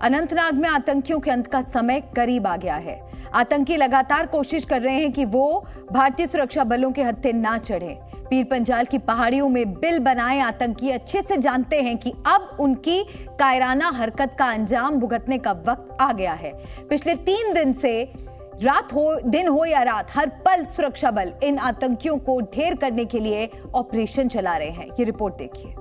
अनंतनाग में आतंकियों के अंत का समय करीब आ गया है। आतंकी लगातार कोशिश कर रहे हैं कि वो भारतीय सुरक्षा बलों के हत्थे ना चढ़े। पीर पंजाल की पहाड़ियों में बिल बनाए आतंकी अच्छे से जानते हैं कि अब उनकी कायराना हरकत का अंजाम भुगतने का वक्त आ गया है। पिछले 3 दिन से दिन हो या रात, हर पल सुरक्षा बल इन आतंकियों को ढेर करने के लिए ऑपरेशन चला रहे हैं। ये रिपोर्ट देखिए।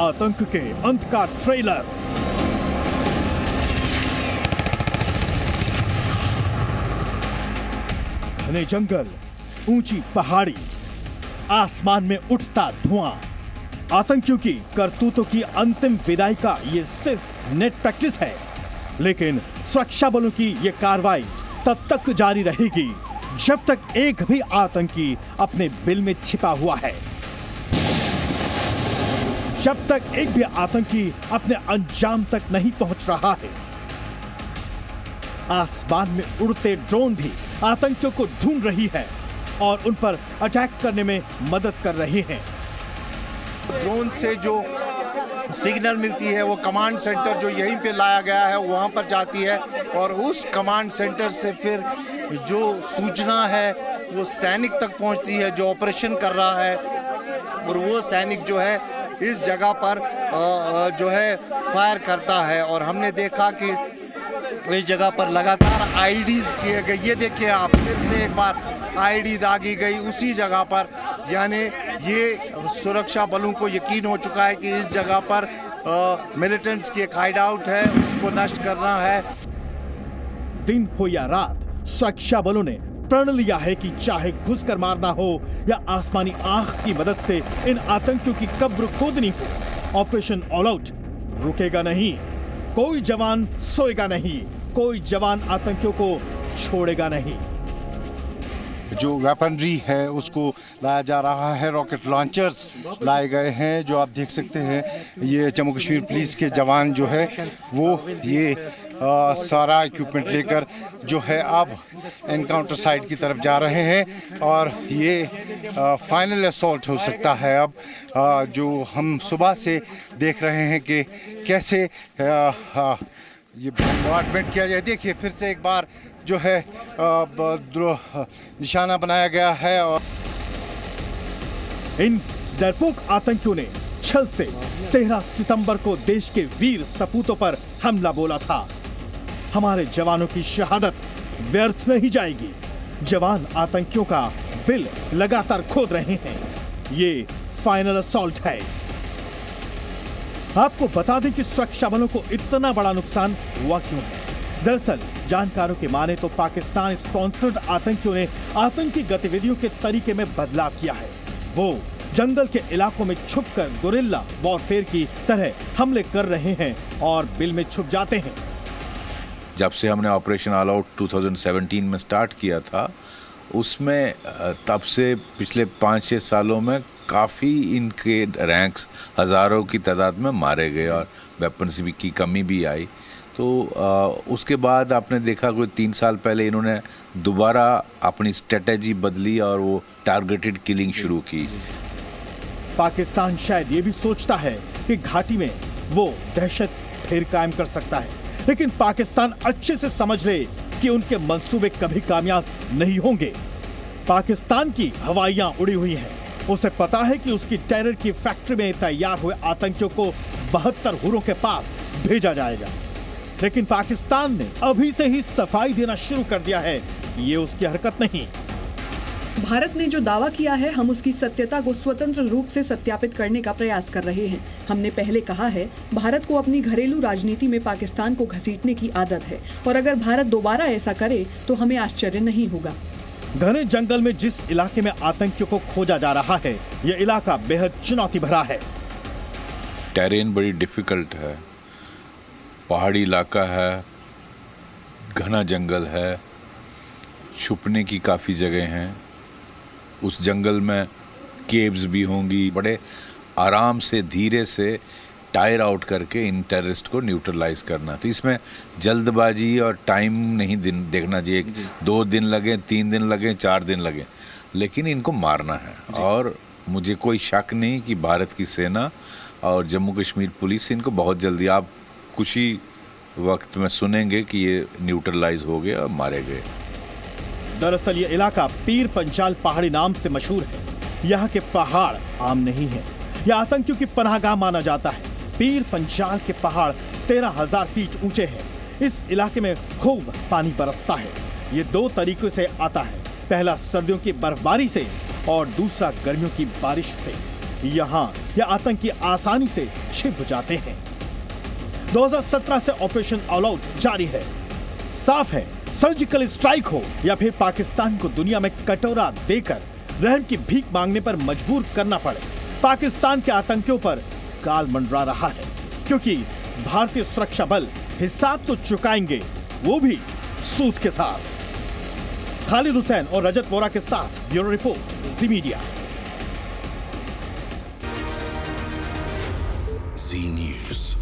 आतंक के अंत का ट्रेलर। घने जंगल, ऊंची पहाड़ी, आसमान में उठता धुआं। आतंकियों की करतूतों की अंतिम विदाई का ये सिर्फ नेट प्रैक्टिस है, लेकिन सुरक्षा बलों की ये कार्रवाई तब तक जारी रहेगी जब तक एक भी आतंकी अपने बिल में छिपा हुआ है, जब तक एक भी आतंकी अपने अंजाम तक नहीं पहुंच रहा है। आसमान में उड़ते ड्रोन भी आतंकियों को ढूंढ रही है और उन पर अटैक करने में मदद कर रही हैं। ड्रोन से जो सिग्नल मिलती है वो कमांड सेंटर जो यहीं पे लाया गया है वहां पर जाती है और उस कमांड सेंटर से फिर जो सूचना है वो सैनिक तक पहुंचती है जो ऑपरेशन कर रहा है, और वो सैनिक जो है इस जगह पर जो है फायर करता है। और हमने देखा कि इस जगह पर लगातार आईडीज किए गए। ये देखिए आप, फिर से एक बार आईडी दागी गई उसी जगह पर, यानी ये सुरक्षा बलों को यकीन हो चुका है कि इस जगह पर मिलिटेंट्स की एक हाइड आउट है, उसको नष्ट करना है। दिन हो या रात, सुरक्षा बलों ने प्रण लिया है कि चाहे घुसकर मारना हो या आसमानी आंख की मदद से इन आतंकियों की कब्र खोदनी हो, ऑपरेशन ऑल आउट रुकेगा नहीं। कोई जवान सोएगा नहीं, कोई जवान आतंकियों को छोड़ेगा नहीं। जो वेपनरी है उसको लाया जा रहा है, रॉकेट लॉन्चर्स लाए गए हैं जो आप देख सकते हैं। ये जम्मू कश्मीर पुलिस के जवान जो है वो ये सारा इक्विपमेंट लेकर जो है अब एनकाउंटर साइट की तरफ जा रहे हैं और ये फाइनल असॉल्ट हो सकता है। अब जो हम सुबह से देख रहे हैं कि कैसे ये बॉम्बार्डमेंट किया जाए। देखिए फिर से एक बार जो है निशाना बनाया गया है और इन डरपोक आतंकियों ने छल से 13 सितंबर को देश के वीर सपूतों पर हमला बोला था। हमारे जवानों की शहादत व्यर्थ नहीं जाएगी। जवान आतंकियों का बिल लगातार खोद रहे हैं। ये फाइनल असॉल्ट है। आपको बता दें कि सुरक्षा बलों को इतना बड़ा नुकसान हुआ क्यों है। दरअसल जानकारों की माने तो पाकिस्तान स्पॉन्सर्ड आतंकियों ने आतंकी गतिविधियों के तरीके में बदलाव किया है। वो जंगल के इलाकों में छुपकर गुरिल्ला वॉरफेयर की तरह हमले कर रहे हैं और बिल में छुप जाते हैं। जब से हमने ऑपरेशन ऑल आउट 2017 में स्टार्ट किया था, उसमें तब से पिछले 5-6 सालों में काफ़ी इनके रैंक्स हज़ारों की तादाद में मारे गए और वेपन्स की कमी भी आई। तो उसके बाद आपने देखा कोई 3 साल पहले इन्होंने दोबारा अपनी स्ट्रेटेजी बदली और वो टारगेटेड किलिंग शुरू की। पाकिस्तान शायद ये भी सोचता है कि घाटी में वो दहशत फिर कायम कर सकता है, लेकिन पाकिस्तान अच्छे से समझ ले कि उनके मंसूबे कभी कामयाब नहीं होंगे। पाकिस्तान की हवाइयां उड़ी हुई हैं। उसे पता है कि उसकी टेरर की फैक्ट्री में तैयार हुए आतंकियों को 72 हुरों के पास भेजा जाएगा, लेकिन पाकिस्तान ने अभी से ही सफाई देना शुरू कर दिया है। ये उसकी हरकत नहीं। भारत ने जो दावा किया है, हम उसकी सत्यता को स्वतंत्र रूप से सत्यापित करने का प्रयास कर रहे हैं। हमने पहले कहा है, भारत को अपनी घरेलू राजनीति में पाकिस्तान को घसीटने की आदत है और अगर भारत दोबारा ऐसा करे तो हमें आश्चर्य नहीं होगा। घने जंगल में जिस इलाके में आतंकियों को खोजा जा रहा है, यह इलाका बेहद चुनौती भरा है। टेरेन बड़ी डिफिकल्ट है, पहाड़ी इलाका है, घना जंगल है, छुपने की काफ़ी जगह हैं। उस जंगल में केव्स भी होंगी, बड़े आराम से धीरे से टायर आउट करके इन टेररिस्ट को न्यूट्रलाइज करना। तो इसमें जल्दबाजी और टाइम नहीं देखना चाहिए, 2 दिन लगे, 3 दिन लगे, 4 दिन लगे, लेकिन इनको मारना है। और मुझे कोई शक नहीं कि भारत की सेना और जम्मू कश्मीर पुलिस इनको बहुत जल्दी, आप कुछ ही वक्त में सुनेंगे कि ये न्यूट्रलाइज हो गए और मारे गए। दरअसल ये इलाका पीर पंजाल पहाड़ी नाम से मशहूर है। यहाँ के पहाड़ आम नहीं है, यह आतंकियों की पनाहगाह माना जाता है। पीर पंजाल के पहाड़ 13,000 फीट ऊंचे हैं। इस इलाके में खूब पानी बरसता है। ये 2 तरीकों से आता है, पहला सर्दियों की बर्फबारी से और दूसरा गर्मियों की बारिश से। यहाँ यह आतंकी आसानी से छिप जाते हैं। 2017 से ऑपरेशन ऑल आउट जारी है। साफ है, सर्जिकल स्ट्राइक हो या फिर पाकिस्तान को दुनिया में कटोरा देकर रहम की भीख मांगने पर मजबूर करना पड़े, पाकिस्तान के आतंकियों पर काल मंडरा रहा है। क्योंकि भारतीय सुरक्षा बल हिसाब तो चुकाएंगे, वो भी सूद के साथ। खालिद हुसैन और रजत वोरा के साथ ब्यूरो रिपोर्ट, जी मीडिया। जी न्यूज़।